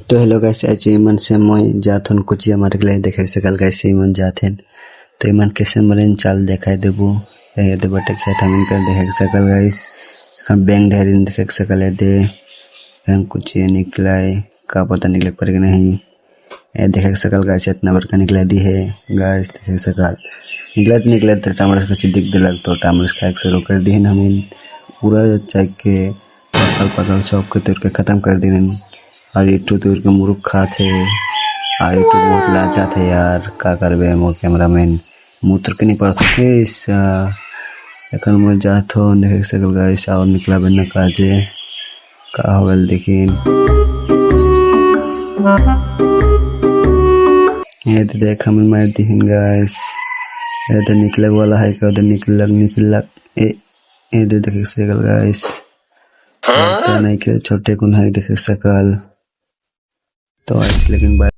तो hello guys आज मन से मैं जाथन कुछ हमारे के लिए देखे सकल गाइस मन जाथेन तो इमन कैसे मरेन चाल दिखाई देबू ए दे बटे खेत हम कर देखे सकल गाइस एखन बैंक धरिन देखे सकल है दे एम कुछ निकलाए का पता निकले पर कि नहीं ए देखे सकल गाइस इतना बड़का निकला दी है गाइस देखे सकल निकला तो टमाटर कुछ दिख दे लग तो टमाटर खाए शुरू कर दी हम पूरा चेक के पकल सब के तोड़ के खत्म कर दी और इटू तोड़ के मुरुख खाते और इटू बहुत लाचा थे यार का करबे मोर कैमरामैन मूत्र के नहीं पड़ सके इस एखन मैं जात हो देख सकल गाइस और निकला बन काजे का होल देखिन ये तो देख हम मार दिहिन गाइस ये तो निकले वाला है का उधर निकल ए दे देख सकल गाइस का नहीं के छोटे कुन है देख सकल तो आज लेकिन